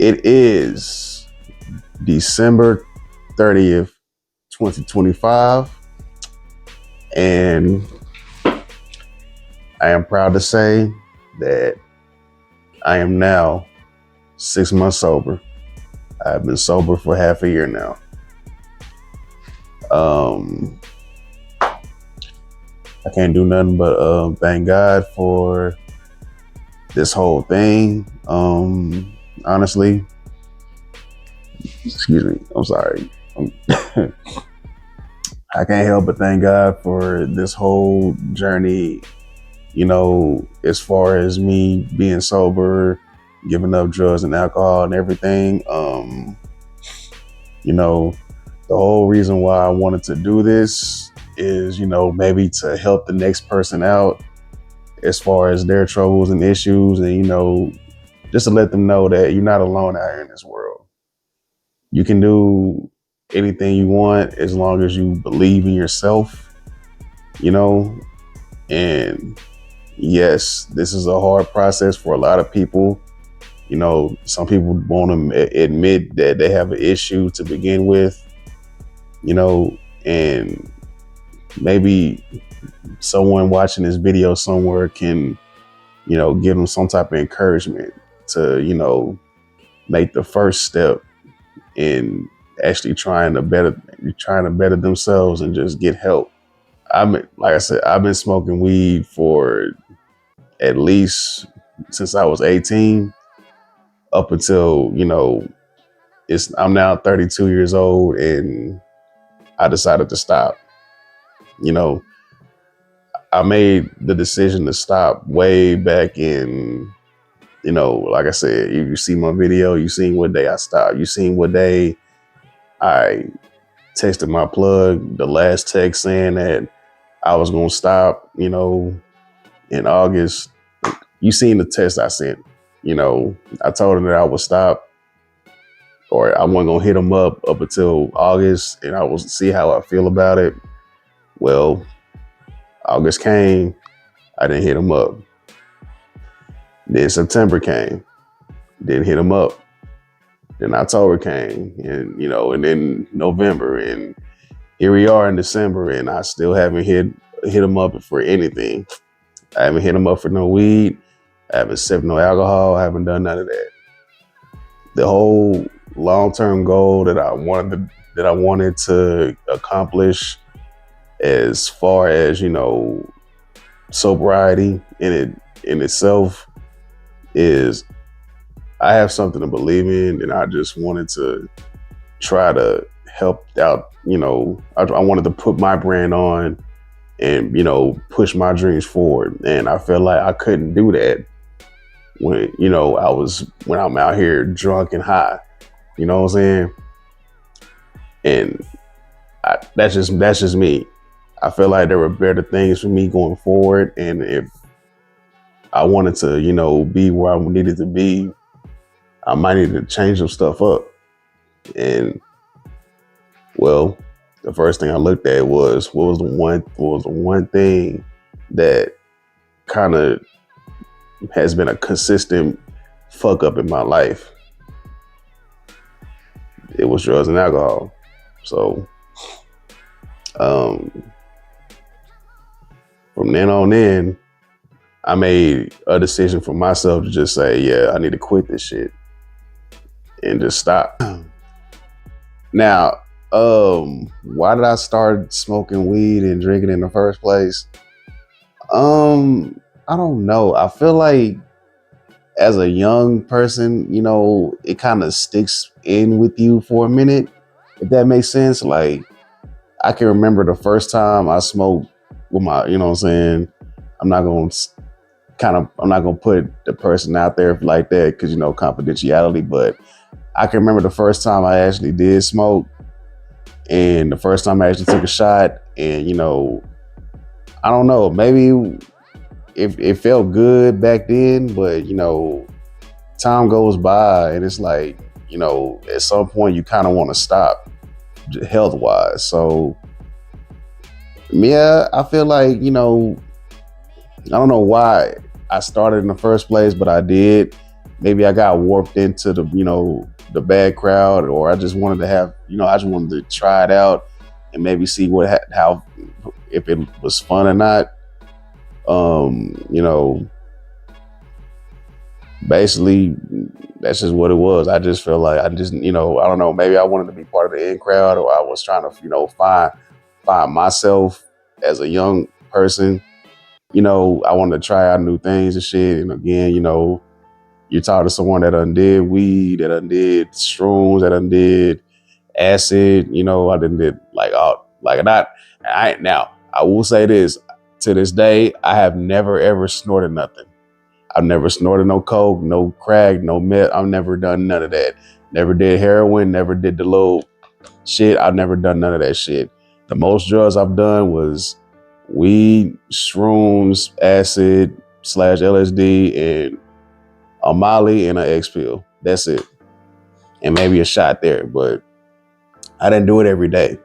It is December 30th, 2025, and I am proud to say that I am now 6 months sober. I've been sober for half a year now. I can't do nothing but thank God for this whole thing. Honestly, excuse me, I'm sorry. I can't help but thank God for this whole journey, as far as me being sober, giving up drugs and alcohol and everything. The whole reason why I wanted to do this is, maybe to help the next person out as far as their troubles and issues, and, just to let them know that you're not alone out here in this world. You can do anything you want as long as you believe in yourself, and yes, this is a hard process for a lot of people. Some people won't admit that they have an issue to begin with, and maybe someone watching this video somewhere can, give them some type of encouragement to, make the first step in actually trying to better themselves and just get help. Like I said, I've been smoking weed for at least since I was 18 up until, I'm now 32 years old and I decided to stop. I made the decision to stop way back in, like I said, you see my video, you seen what day I stopped. You seen what day I texted my plug, the last text saying that I was going to stop, in August. You seen the text I sent, I told him that I would stop, or I wasn't going to hit him up until August, and I will see how I feel about it. Well, August came, I didn't hit him up. Then September came, didn't hit him up. Then October came, and and then November, and here we are in December, and I still haven't hit him up for anything. I haven't hit him up for no weed. I haven't sipped no alcohol. I haven't done none of that. The whole long-term goal that I wanted to accomplish, as far as sobriety in itself, is I have something to believe in, and I just wanted to try to help out. I wanted to put my brand on and push my dreams forward, and I felt like I couldn't do that when when I'm out here drunk and high. You know what I'm saying? And that's just me. I feel like there were better things for me going forward, and if I wanted to, be where I needed to be, I might need to change some stuff up. And well, the first thing I looked at was what was the one thing that kind of has been a consistent fuck up in my life. It was drugs and alcohol. So from then on in, I made a decision for myself to just say, yeah, I need to quit this shit and just stop. Now, why did I start smoking weed and drinking in the first place? I don't know. I feel like as a young person, it kind of sticks in with you for a minute, if that makes sense. Like, I can remember the first time I smoked with my, what I'm saying? I'm not going to put the person out there like that because, confidentiality, but I can remember the first time I actually did smoke, and the first time I actually took a shot, and, I don't know, maybe it felt good back then, but, time goes by and it's like, at some point you kind of want to stop health-wise. So, yeah, I feel like, I don't know why I started in the first place, but I did. maybe I got warped into the, the bad crowd, or I just wanted to have, I just wanted to try it out and maybe see how, if it was fun or not. You know, basically that's just what it was. I just felt like I just, I don't know, maybe I wanted to be part of the in crowd, or I was trying to, find myself as a young person. I wanted to try out new things and shit. And again, you talk to someone that undid weed, that undid shrooms, that undid acid, I did like all like not I now I will say this, to this day, I have never ever snorted nothing. I've never snorted no coke, no crack, no meth. I've never done none of that. Never did heroin, never did the little shit. I've never done none of that shit. The most drugs I've done was weed, shrooms, acid slash LSD, and a Molly and an X pill. That's it. And maybe a shot there, but I didn't do it every day.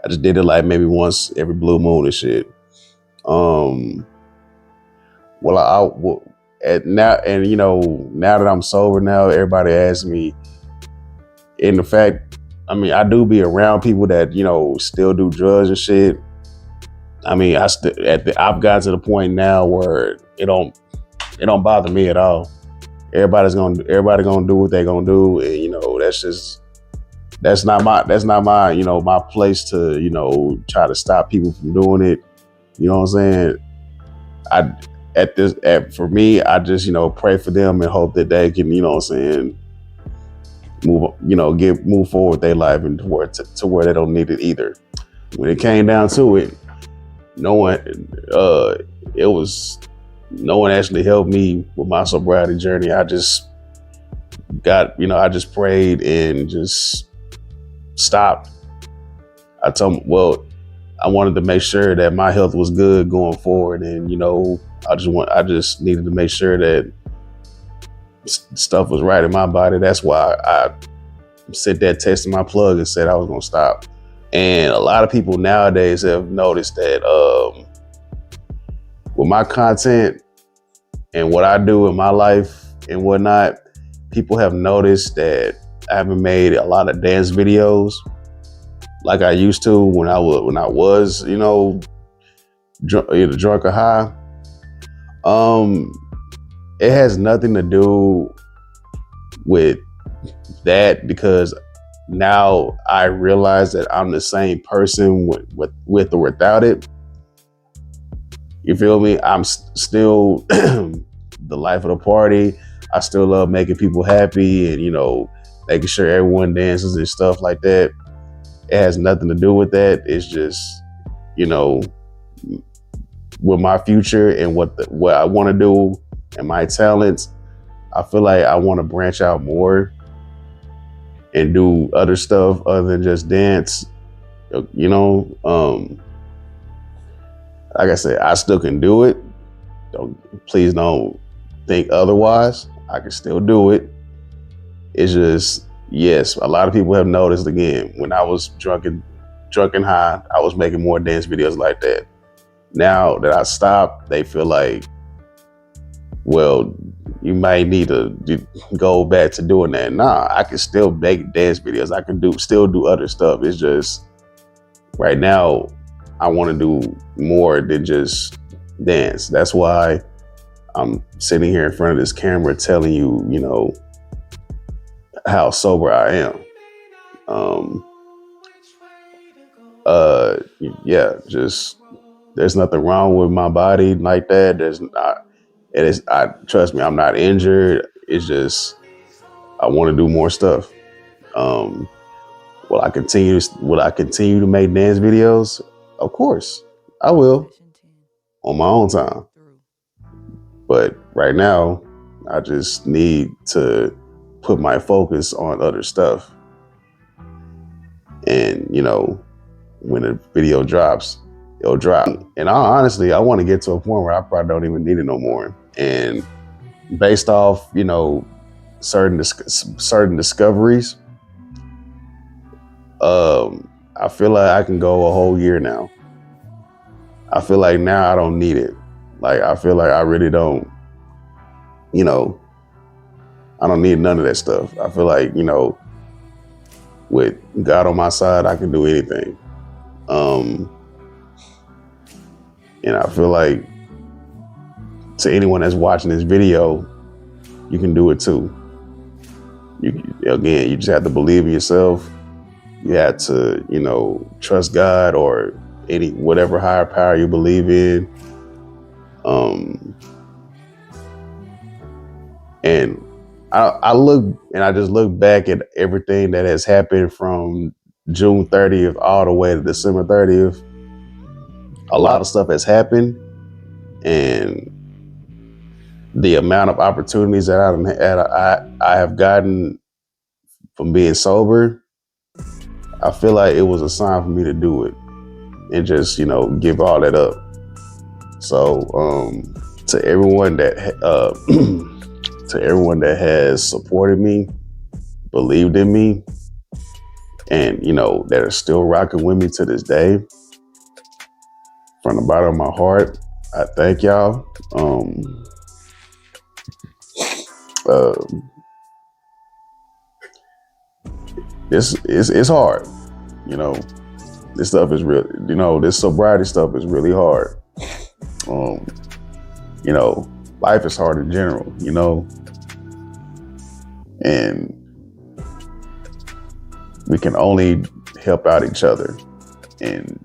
I just did it like maybe once every blue moon and shit. Um, well, now, and now that I'm sober now, everybody asks me, in the fact, I mean, I do be around people that, still do drugs and shit. I mean, I've gotten to the point now where it don't bother me at all. Everybody gonna do what they gonna do, and that's not my my place to try to stop people from doing it. You know what I'm saying? For me, I just pray for them and hope that they can move forward their life and to where they don't need it either. When it came down to it, no one it was no one actually helped me with my sobriety journey. I just I just prayed and just stopped. I told them, well, I wanted to make sure that my health was good going forward, and I just needed to make sure that stuff was right in my body. That's why I set that test in my plug and said I was gonna stop. And a lot of people nowadays have noticed that with my content and what I do in my life and whatnot, people have noticed that I haven't made a lot of dance videos like I used to when I was either drunk or high. It has nothing to do with that, because now I realize that I'm the same person with or without it. You feel me? I'm still the life of the party. I still love making people happy and making sure everyone dances and stuff like that. It has nothing to do with that. It's just with my future and what I want to do and my talents. I feel like I want to branch out more and do other stuff other than just dance. Like I said, I still can do it. Please don't think otherwise. I can still do it. It's just, yes, a lot of people have noticed, again, when I was drunk and high, I was making more dance videos like that. Now that I stopped, they feel like, well, you might need to go back to doing that. Nah, I can still make dance videos. I can still do other stuff. It's just right now I want to do more than just dance. That's why I'm sitting here in front of this camera telling you, how sober I am. Yeah, just there's nothing wrong with my body like that. There's not. It is. Trust me, I'm not injured. It's just I want to do more stuff. Um, will I continue to make dance videos? Of course, I will on my own time. But right now, I just need to put my focus on other stuff. And when the video drops, it'll drop. And honestly, I want to get to a point where I probably don't even need it no more. And based off, certain discoveries, I feel like I can go a whole year now. I feel like now I don't need it. Like, I feel like I really don't, I don't need none of that stuff. I feel like, with God on my side, I can do anything. Um, and I feel like to anyone that's watching this video, you can do it too. You just have to believe in yourself. You have to, trust God or whatever higher power you believe in. And I just look back at everything that has happened from June 30th all the way to December 30th. A lot of stuff has happened, and the amount of opportunities that I have gotten from being sober, I feel like it was a sign for me to do it and just, give all that up. So, to everyone that, to everyone that has supported me, believed in me, and, that are still rocking with me to this day, from the bottom of my heart, I thank y'all. Uh, it's hard, this stuff is real, this sobriety stuff is really hard. Life is hard in general, and we can only help out each other. And,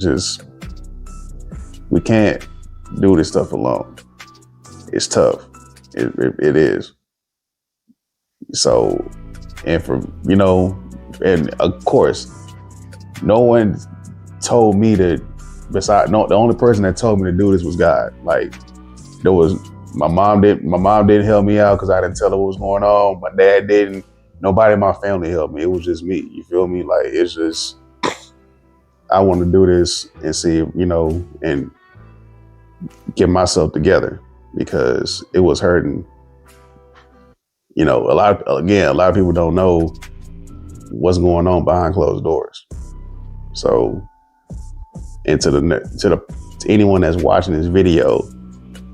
just, we can't do this stuff alone. It's tough. It is. So, and and of course, no one told me to, the only person that told me to do this was God. Like, my mom didn't help me out because I didn't tell her what was going on. My dad didn't. Nobody in my family helped me. It was just me. You feel me? Like, it's just, I want to do this and see, and get myself together because it was hurting. A lot of people don't know what's going on behind closed doors. So, and to anyone that's watching this video,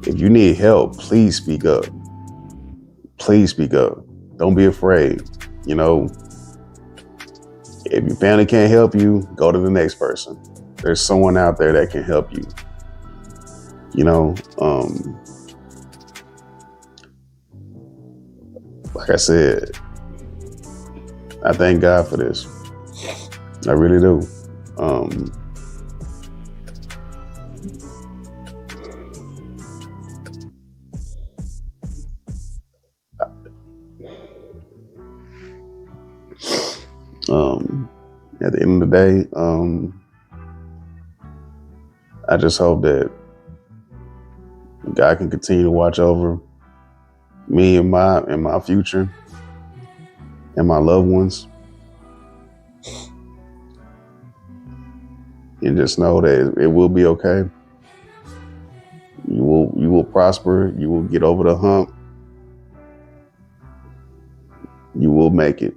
if you need help, please speak up. Please speak up. Don't be afraid. If your family can't help you, go to the next person. There's someone out there that can help you. Like I said, I thank God for this. I really do. At the end of the day, I just hope that God can continue to watch over me and my future and my loved ones, and just know that it will be okay. You will prosper. You will get over the hump. You will make it.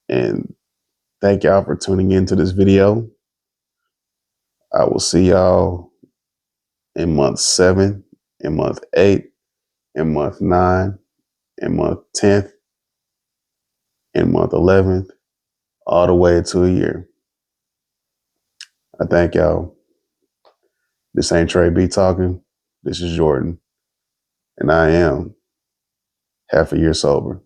And thank y'all for tuning into this video. I will see y'all in month 7, in month 8, in month 9, in month 10th, in month 11th, all the way to a year. I thank y'all. This ain't Trey B talking. This is Jordan. And I am half a year sober.